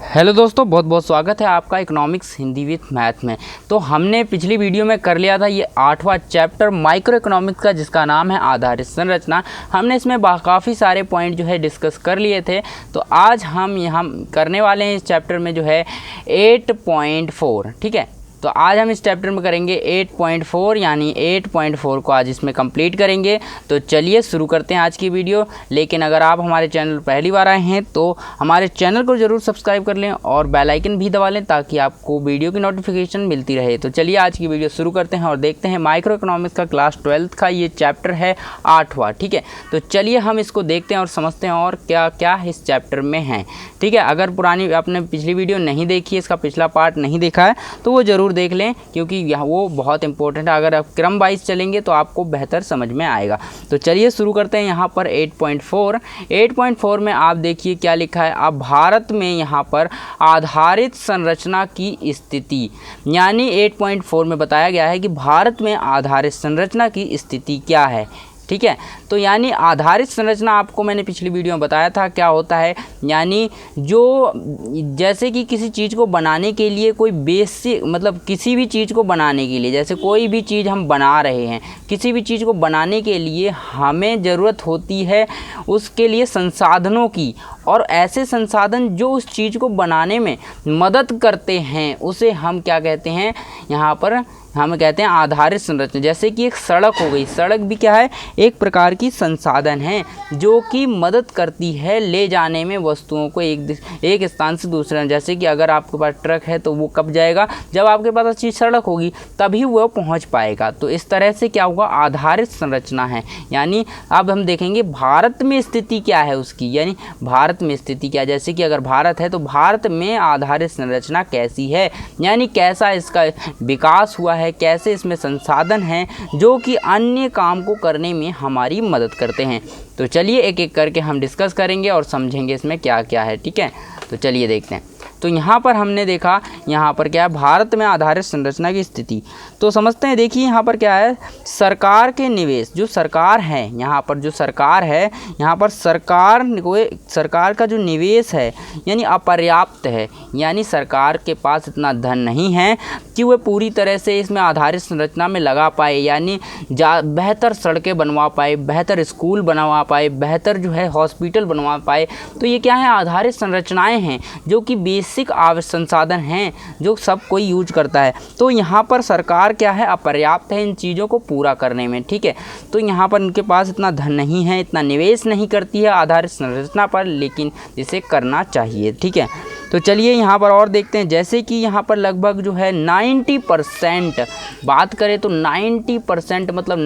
Hello दोस्तों, बहुत बहुत स्वागत है आपका इकोनॉमिक्स हिंदी विथ मैथ में। तो हमने पिछली वीडियो में कर लिया था ये 8वां चैप्टर माइक्रो इकोनॉमिक्स का, जिसका नाम है आधारित संरचना। हमने इसमें काफ़ी सारे पॉइंट जो है डिस्कस कर लिए थे। तो आज हम यहाँ करने वाले हैं इस चैप्टर में जो है 8.4, ठीक है। तो आज हम इस चैप्टर में करेंगे 8.4, यानी 8.4 को आज इसमें कंप्लीट करेंगे। तो चलिए शुरू करते हैं आज की वीडियो। लेकिन अगर आप हमारे चैनल पहली बार आए हैं तो हमारे चैनल को ज़रूर सब्सक्राइब कर लें और बेल आइकन भी दबा लें ताकि आपको वीडियो की नोटिफिकेशन मिलती रहे। तो चलिए आज की वीडियो शुरू करते हैं और देखते हैं माइक्रो इकोनॉमिक्स का क्लास 12th का ये चैप्टर है 8वां, ठीक है। तो चलिए हम इसको देखते हैं और समझते हैं और क्या क्या इस चैप्टर में है, ठीक है। अगर पुरानी आपने पिछली वीडियो नहीं देखी है, इसका पिछला पार्ट नहीं देखा है, तो वो ज़रूर देख लें क्योंकि यह वो बहुत इंपॉर्टेंट है। अगर आप क्रम वाइज चलेंगे तो आपको बेहतर समझ में आएगा। तो चलिए शुरू करते हैं यहाँ पर 8.4 में आप देखिए क्या लिखा है। अब भारत में यहाँ पर आधारित संरचना की स्थिति, यानी 8.4 में बताया गया है कि भारत में आधारित संरचना की स्थिति क्या है, ठीक है। तो यानी आधारित संरचना आपको मैंने पिछली वीडियो में बताया था क्या होता है। यानी जो जैसे कि किसी चीज़ को बनाने के लिए कोई बेसिक, मतलब किसी भी चीज़ को बनाने के लिए, जैसे कोई भी चीज़ हम बना रहे हैं, किसी भी चीज़ को बनाने के लिए हमें ज़रूरत होती है उसके लिए संसाधनों की, और ऐसे संसाधन जो उस चीज़ को बनाने में मदद करते हैं उसे हम क्या कहते हैं, यहाँ पर हम कहते हैं आधारित संरचना। जैसे कि एक सड़क हो गई, सड़क भी क्या है, एक प्रकार की संसाधन है जो कि मदद करती है ले जाने में वस्तुओं को एक स्थान से दूसरे। जैसे कि अगर आपके पास ट्रक है तो वो कब जाएगा, जब आपके पास अच्छी सड़क होगी तभी वो पहुंच पाएगा। तो इस तरह से क्या हुआ, आधारित संरचना है। यानी अब हम देखेंगे भारत में स्थिति क्या है उसकी, यानी भारत में स्थिति क्या है। जैसे कि अगर भारत है तो भारत में आधारित संरचना कैसी है, यानी कैसा इसका विकास हुआ है, कैसे इसमें संसाधन हैं जो कि अन्य काम को करने में हमारी मदद करते हैं। तो चलिए एक एक करके हम डिस्कस करेंगे और समझेंगे इसमें क्या क्या है, ठीक है। तो चलिए देखते हैं। तो यहाँ पर हमने देखा, यहाँ पर क्या है, भारत में आधारित संरचना की स्थिति। तो समझते हैं, देखिए यहाँ पर क्या है, सरकार के निवेश, जो सरकार है, यहाँ पर जो सरकार है, यहाँ पर सरकार का जो निवेश है यानी अपर्याप्त है। यानी सरकार के पास इतना धन नहीं है कि वह पूरी तरह से इसमें आधारित संरचना में लगा पाए, यानी बेहतर सड़कें बनवा पाए, बेहतर स्कूल बनवा पाए, बेहतर जो है हॉस्पिटल बनवा पाए। तो ये क्या है, आधारित संरचनाएँ हैं जो कि बेसिक संसाधन हैं जो सब कोई यूज करता है। तो यहाँ पर सरकार क्या है, अपर्याप्त है इन चीज़ों को पूरा करने में, ठीक है। तो यहाँ पर उनके पास इतना धन नहीं है, इतना निवेश नहीं करती है आधारित संरचना पर, लेकिन इसे करना चाहिए, ठीक है। तो चलिए यहाँ पर और देखते हैं। जैसे कि यहाँ पर लगभग जो है 90% बात करें तो 90% मतलब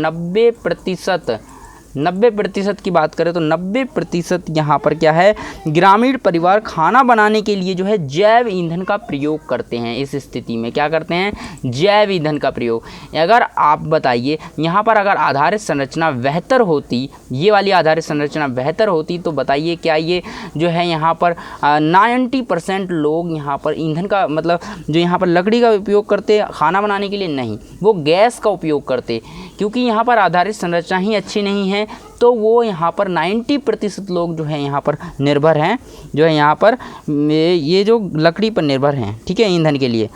90% की बात करें तो 90% यहाँ पर क्या है, ग्रामीण परिवार खाना बनाने के लिए जो है जैव ईंधन का प्रयोग करते हैं। इस स्थिति में क्या करते हैं, जैव ईंधन का प्रयोग। अगर आप बताइए यहाँ पर अगर आधारित संरचना बेहतर होती, ये वाली आधारित संरचना बेहतर होती, तो बताइए क्या ये जो है यहाँ पर 90% लोग यहाँ पर ईंधन का, मतलब जो यहाँ पर लकड़ी का उपयोग करते खाना बनाने के लिए, नहीं, वो गैस का उपयोग करते। क्योंकि यहाँ पर आधारित संरचना ही अच्छी नहीं है, तो वो यहाँ पर 90% लोग जो है यहाँ पर निर्भर हैं, जो है यहाँ पर ये जो लकड़ी पर निर्भर हैं, ठीक है, ईंधन के लिए।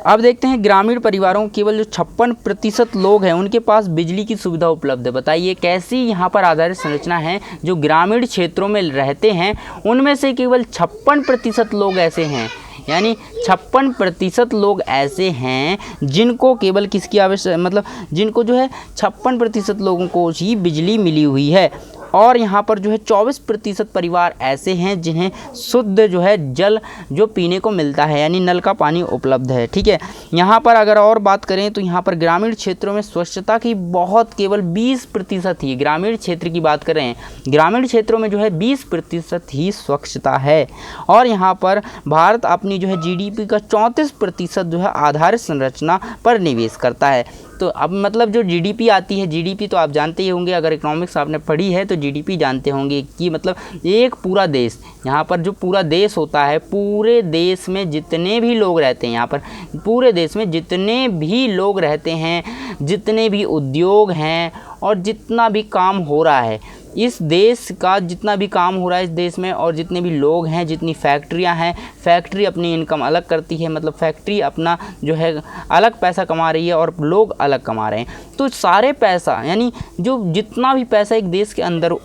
अब देखते हैं ग्रामीण परिवारों केवल जो 56% लोग हैं उनके पास बिजली की सुविधा उपलब्ध है। बताइए कैसी यहाँ पर आधारित संरचना है, जो ग्रामीण क्षेत्रों में रहते हैं उनमें से केवल 56% लोग ऐसे हैं, यानी 56% लोग ऐसे हैं जिनको केवल किसकी आवश्यकता, मतलब जिनको जो है 56% लोगों को ही बिजली मिली हुई है। और यहाँ पर जो है 24% परिवार ऐसे हैं जिन्हें शुद्ध जो है जल जो पीने को मिलता है, यानी नल का पानी उपलब्ध है, ठीक है। यहाँ पर अगर और बात करें तो यहाँ पर ग्रामीण क्षेत्रों में स्वच्छता की बहुत केवल 20% ही, ग्रामीण क्षेत्र की बात कर रहे हैं, ग्रामीण क्षेत्रों में जो है 20% ही स्वच्छता है। और यहाँ पर भारत अपनी जो है जीडीपी का 34% जो है आधारित संरचना पर निवेश करता है। तो अब मतलब जो जीडीपी आती है, जीडीपी तो आप जानते ही होंगे, अगर इकोनॉमिक्स आपने पढ़ी है तो जीडीपी जानते होंगे कि मतलब एक पूरा देश, यहाँ पर जो पूरा देश होता है, पूरे देश में जितने भी लोग रहते हैं, यहाँ पर पूरे देश में जितने भी लोग रहते हैं, जितने भी उद्योग हैं और जितना भी काम हो रहा है, इस देश का जितना भी काम हो रहा है इस देश में, और जितने भी लोग हैं, जितनी फैक्ट्रियां हैं, फैक्ट्री अपनी इनकम अलग करती है, मतलब फैक्ट्री अपना जो है अलग पैसा कमा रही है और लोग अलग कमा रहे हैं। तो सारे पैसा यानी जो जितना भी पैसा एक देश के अंदर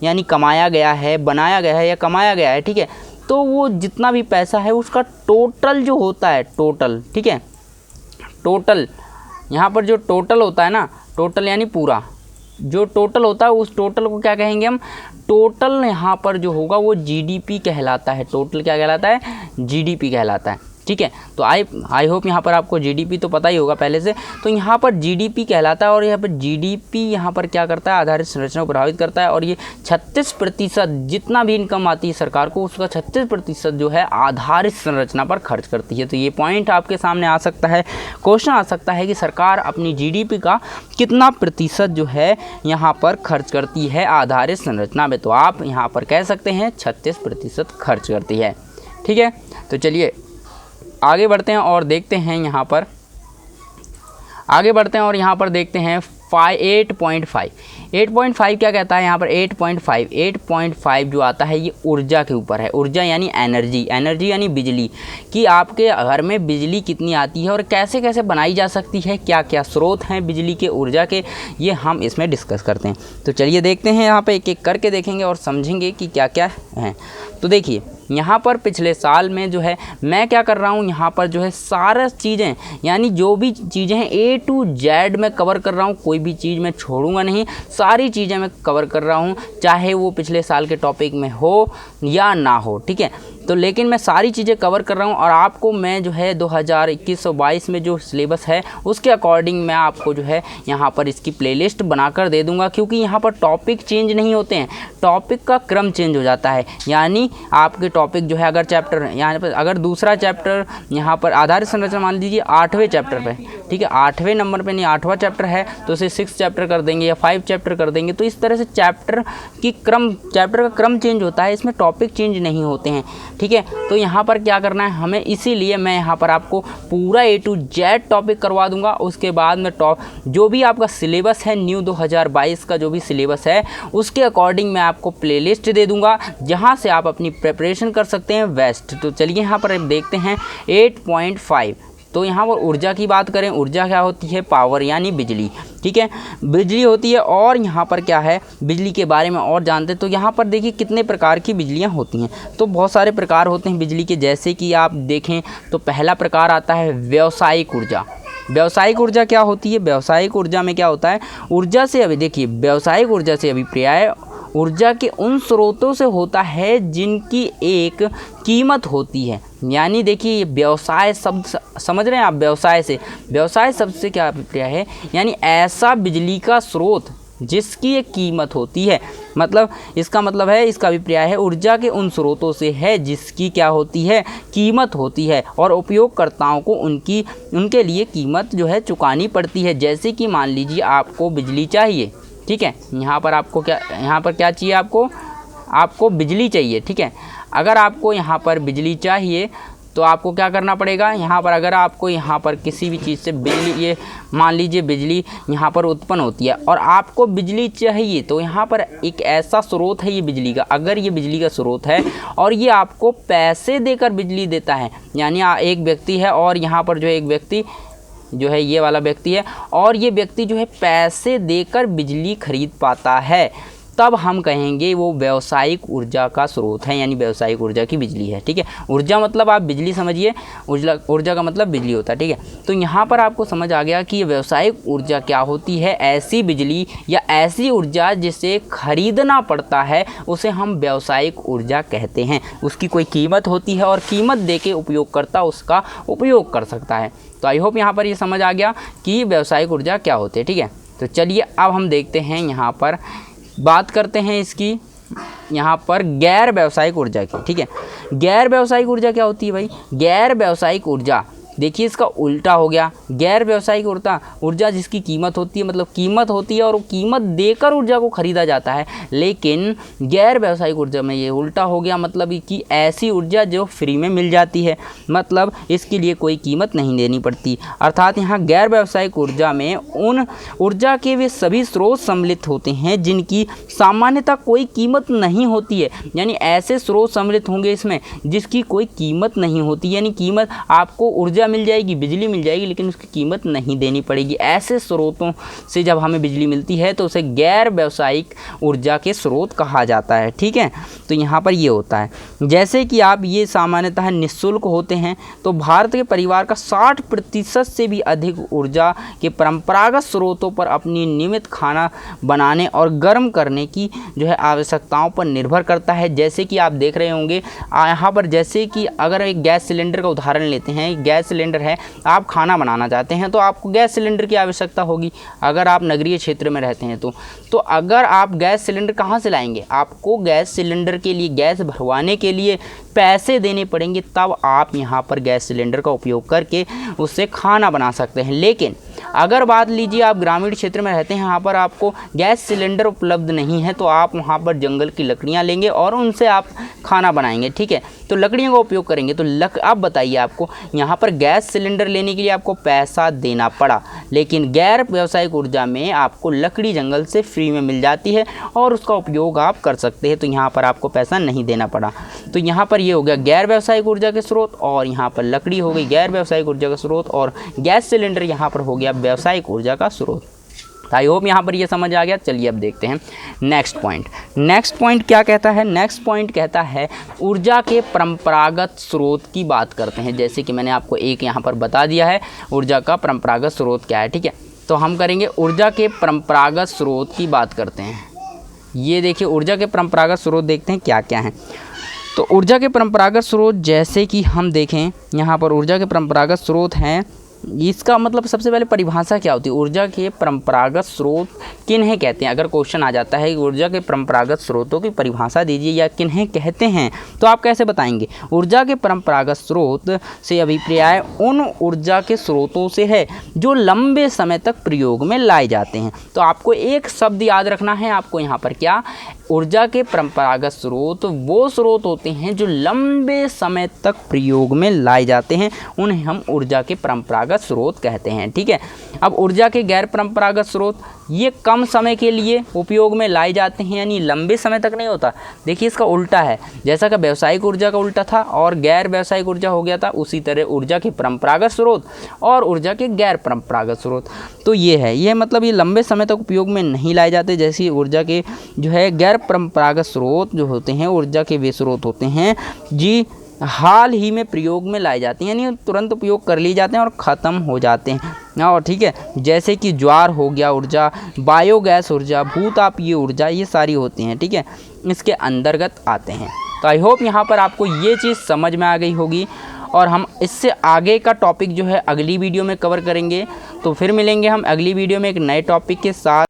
यानी कमाया गया है, बनाया गया है या कमाया गया है, ठीक है, तो वो जितना भी पैसा है उसका टोटल जो होता है, टोटल, ठीक है, टोटल यहाँ पर जो टोटल होता है ना, टोटल यानी पूरा जो टोटल होता है उस टोटल को क्या कहेंगे हम, टोटल यहाँ पर जो होगा वो जीडीपी कहलाता है। टोटल क्या कहलाता है, जीडीपी कहलाता है, ठीक है। तो आई होप यहाँ पर आपको जीडीपी तो पता ही होगा पहले से। तो यहाँ पर जीडीपी कहलाता है और यहाँ पर जीडीपी यहाँ पर क्या करता है, आधारित संरचना को प्रभावित करता है। और ये 36% जितना भी इनकम आती है सरकार को उसका 36% जो है आधारित संरचना पर खर्च करती है। तो ये पॉइंट आपके सामने आ सकता है, क्वेश्चन आ सकता है कि सरकार अपनी जीडीपी का कितना प्रतिशत जो है यहाँ पर खर्च करती है आधारित संरचना में। तो आप यहाँ पर कह सकते हैं 36% खर्च करती है, ठीक है। तो चलिए आगे बढ़ते हैं और देखते हैं यहाँ पर, आगे बढ़ते हैं और यहाँ पर देखते हैं 8.5 क्या कहता है यहाँ पर, 8.5 जो आता है ये ऊर्जा के ऊपर है। ऊर्जा यानी एनर्जी, एनर्जी यानी बिजली, कि आपके घर में बिजली कितनी आती है और कैसे कैसे बनाई जा सकती है, क्या क्या स्रोत हैं बिजली के, ऊर्जा के, ये हम इसमें डिस्कस करते हैं। तो चलिए देखते हैं, यहाँ पे एक एक करके देखेंगे और समझेंगे कि क्या क्या है। तो देखिए यहाँ पर पिछले साल में जो है मैं क्या कर रहा हूँ, यहाँ पर जो है सारा चीज़ें यानी जो भी चीज़ें हैं A to Z मैं कवर कर रहा हूँ, कोई भी चीज़ मैं छोड़ूंगा नहीं, सारी चीज़ें मैं कवर कर रहा हूँ, चाहे वो पिछले साल के टॉपिक में हो या ना हो, ठीक है। तो लेकिन मैं सारी चीज़ें कवर कर रहा हूँ और आपको मैं जो है 2021-22 में जो सिलेबस है उसके अकॉर्डिंग मैं आपको जो है यहाँ पर इसकी प्लेलिस्ट बनाकर दे दूँगा, क्योंकि यहाँ पर टॉपिक चेंज नहीं होते हैं, टॉपिक का क्रम चेंज हो जाता है। यानी आपके टॉपिक जो है अगर चैप्टर यहाँ पर अगर दूसरा चैप्टर यहाँ पर आधारित संरचना मान लीजिए 8वें चैप्टर पे, ठीक है, 8वें नंबर पे नहीं 8वां चैप्टर है तो उसे 6 चैप्टर कर देंगे या 5 चैप्टर कर देंगे। तो इस तरह से चैप्टर का क्रम चेंज होता है, इसमें टॉपिक चेंज नहीं होते हैं, ठीक है। तो यहाँ पर क्या करना है हमें, इसीलिए मैं यहाँ पर आपको पूरा A to Z टॉपिक करवा दूंगा। उसके बाद में जो भी आपका सिलेबस है न्यू 2022 का जो भी सिलेबस है उसके अकॉर्डिंग मैं आपको प्लेलिस्ट दे दूंगा, जहाँ से आप अपनी प्रिपरेशन कर सकते हैं बेस्ट। तो चलिए यहाँ पर देखते हैं 8.5। तो यहाँ पर ऊर्जा की बात करें, ऊर्जा क्या होती है, पावर यानी बिजली, ठीक है, बिजली होती है। और यहाँ पर क्या है, बिजली के बारे में और जानते हैं। तो यहाँ पर देखिए कितने प्रकार की बिजलियाँ होती हैं, तो बहुत सारे प्रकार होते हैं बिजली के। जैसे कि आप देखें तो पहला प्रकार आता है व्यावसायिक ऊर्जा। व्यावसायिक ऊर्जा क्या होती है, व्यावसायिक ऊर्जा में क्या होता है, ऊर्जा से अभी देखिए व्यावसायिक ऊर्जा से अभिप्राय ऊर्जा के उन स्रोतों से होता है जिनकी एक कीमत होती है। यानी देखिए ये व्यवसाय शब्द समझ रहे हैं आप, व्यवसाय शब्द से क्या अभिप्राय है, यानी ऐसा बिजली का स्रोत जिसकी एक कीमत होती है। मतलब इसका मतलब है, इसका अभिप्राय है ऊर्जा के उन स्रोतों से है जिसकी क्या होती है, कीमत होती है और उपयोगकर्ताओं को उनके लिए कीमत जो है चुकानी पड़ती है। जैसे कि मान लीजिए आपको बिजली चाहिए, ठीक है, यहाँ पर क्या चाहिए, आपको बिजली चाहिए, ठीक है। अगर आपको यहाँ पर बिजली चाहिए तो आपको क्या करना पड़ेगा, यहाँ पर अगर आपको यहाँ पर किसी भी चीज़ से बिजली, ये मान लीजिए बिजली यहाँ पर उत्पन्न होती है और आपको बिजली चाहिए, तो यहाँ पर एक ऐसा स्रोत है ये बिजली का, अगर ये बिजली का स्रोत है और ये आपको पैसे देकर बिजली देता है, यानी एक व्यक्ति है और यहाँ पर जो है एक व्यक्ति जो है ये वाला व्यक्ति है और ये व्यक्ति जो है पैसे देकर बिजली खरीद पाता है, तब हम कहेंगे वो व्यावसायिक ऊर्जा का स्रोत है, यानी व्यावसायिक ऊर्जा की बिजली है, ठीक है। ऊर्जा मतलब आप बिजली समझिए, ऊर्जा का मतलब बिजली होता है, ठीक है। तो यहाँ पर आपको समझ आ गया कि व्यावसायिक ऊर्जा क्या होती है, ऐसी बिजली या ऐसी ऊर्जा जिसे खरीदना पड़ता है उसे हम व्यावसायिक ऊर्जा कहते हैं। उसकी कोई कीमत होती है और कीमत दे के उपयोगकर्ता उसका उपयोग कर सकता है। तो आई होप यहाँ पर ये समझ आ गया कि व्यावसायिक ऊर्जा क्या होती है, ठीक है। तो चलिए अब हम देखते हैं, यहाँ पर बात करते हैं इसकी यहाँ पर गैर व्यावसायिक ऊर्जा की, ठीक है। गैर व्यावसायिक ऊर्जा क्या होती है भाई, गैर व्यावसायिक ऊर्जा देखिए इसका उल्टा हो गया। गैर व्यावसायिक ऊर्जा जिसकी कीमत होती है, मतलब कीमत होती है और कीमत देकर ऊर्जा को खरीदा जाता है, लेकिन गैर व्यावसायिक ऊर्जा में ये उल्टा हो गया, मतलब कि ऐसी ऊर्जा जो फ्री में मिल जाती है, मतलब इसके लिए कोई कीमत नहीं देनी पड़ती। अर्थात यहाँ गैर व्यावसायिक ऊर्जा में उन ऊर्जा के वे सभी स्रोत सम्मिलित होते हैं जिनकी सामान्यतः कोई कीमत नहीं होती है। यानी ऐसे स्रोत सम्मिलित होंगे इसमें जिसकी कोई कीमत नहीं होती, यानी कीमत आपको ऊर्जा मिल जाएगी, बिजली मिल जाएगी, लेकिन उसकी कीमत नहीं देनी पड़ेगी। ऐसे स्रोतों से जब हमें बिजली मिलती है तो उसे गैर व्यावसायिक ऊर्जा के स्रोत कहा जाता है। ठीक है, तो यहाँ पर ये होता है। जैसे कि आप ये सामान्यतः निःशुल्क होते हैं, तो भारत के परिवार का 60% से भी अधिक ऊर्जा के परंपरागत स्रोतों पर अपनी नियमित खाना बनाने और गर्म करने की जो है आवश्यकताओं पर निर्भर करता है। जैसे कि आप देख रहे होंगे यहाँ पर, जैसे कि अगर एक गैस सिलेंडर का उदाहरण लेते हैं, गैस सिलेंडर है, आप खाना बनाना चाहते हैं तो आपको गैस सिलेंडर की आवश्यकता होगी। अगर आप नगरीय क्षेत्र में रहते हैं तो अगर आप गैस सिलेंडर कहाँ से लाएंगे, आपको गैस सिलेंडर के लिए, गैस भरवाने के लिए पैसे देने पड़ेंगे, तब आप यहाँ पर गैस सिलेंडर का उपयोग करके उससे खाना बना सकते हैं। लेकिन अगर बात लीजिए आप ग्रामीण क्षेत्र में रहते हैं, यहाँ पर आपको गैस सिलेंडर उपलब्ध नहीं है, तो आप वहाँ पर जंगल की लकड़ियाँ लेंगे और उनसे आप खाना बनाएंगे। ठीक है, तो लकड़ियों का उपयोग करेंगे। तो अब बताइए, आपको यहाँ पर गैस सिलेंडर लेने के लिए आपको पैसा देना पड़ा, लेकिन गैर व्यावसायिक ऊर्जा में आपको लकड़ी जंगल से फ्री में मिल जाती है और उसका उपयोग आप कर सकते हैं, तो यहाँ पर आपको पैसा नहीं देना पड़ा। तो यहाँ पर ये हो गया गैर व्यावसायिक ऊर्जा के स्रोत, और यहाँ पर लकड़ी हो गई गैर व्यावसायिक ऊर्जा का स्रोत, और गैस सिलेंडर यहाँ पर हो गया व्यावसायिक ऊर्जा का स्रोत। आई होप यहाँ पर ये समझ आ गया। चलिए अब देखते हैं नेक्स्ट पॉइंट। नेक्स्ट पॉइंट क्या कहता है? नेक्स्ट पॉइंट कहता है ऊर्जा के परंपरागत स्रोत की बात करते हैं। जैसे कि मैंने आपको एक यहाँ पर बता दिया है ऊर्जा का परंपरागत स्रोत क्या है। ठीक है, तो हम करेंगे ऊर्जा के परंपरागत स्रोत की बात करते हैं। ये देखिए ऊर्जा के परंपरागत स्रोत देखते हैं क्या क्या हैं। तो ऊर्जा के परंपरागत स्रोत जैसे कि हम देखें, यहाँ पर ऊर्जा के परंपरागत स्रोत हैं। इसका मतलब सबसे पहले परिभाषा क्या होती है? ऊर्जा के परंपरागत स्रोत किन्हें कहते हैं? अगर क्वेश्चन आ जाता है कि ऊर्जा के परंपरागत स्रोतों की परिभाषा दीजिए या किन्हें कहते हैं, तो आप कैसे बताएंगे? ऊर्जा के परंपरागत स्रोत से अभिप्राय उन ऊर्जा के स्रोतों से है जो लंबे समय तक प्रयोग में लाए जाते हैं। तो आपको एक शब्द याद रखना है, आपको यहाँ पर क्या, ऊर्जा के परंपरागत स्रोत वो स्रोत होते हैं जो लंबे समय तक प्रयोग में लाए जाते हैं, उन्हें हम ऊर्जा के परंपरागत स्रोत कहते हैं। ठीक है, अब ऊर्जा के गैर परंपरागत स्रोत ये कम समय के लिए उपयोग में लाए जाते हैं, यानी लंबे समय तक नहीं होता। देखिए इसका उल्टा है, जैसा कि व्यावसायिक ऊर्जा का उल्टा था और गैर व्यावसायिक ऊर्जा हो गया था, उसी तरह ऊर्जा के परंपरागत स्रोत और ऊर्जा के गैर परंपरागत स्रोत। तो ये है, ये मतलब ये लंबे समय तक उपयोग में नहीं लाए जाते। जैसे ऊर्जा के जो है गैर परंपरागत स्रोत जो होते हैं, ऊर्जा के वे स्रोत होते हैं जी हाल ही में प्रयोग में लाए जाते हैं, यानी तुरंत उपयोग कर लिए जाते हैं और ख़त्म हो जाते हैं। और ठीक है, जैसे कि ज्वार हो गया ऊर्जा, बायोगैस ऊर्जा, भूतापीय ऊर्जा, ये सारी होती हैं। ठीक है, इसके अंतर्गत आते हैं। तो आई होप यहाँ पर आपको ये चीज़ समझ में आ गई होगी, और हम इससे आगे का टॉपिक जो है अगली वीडियो में कवर करेंगे। तो फिर मिलेंगे हम अगली वीडियो में एक नए टॉपिक के साथ।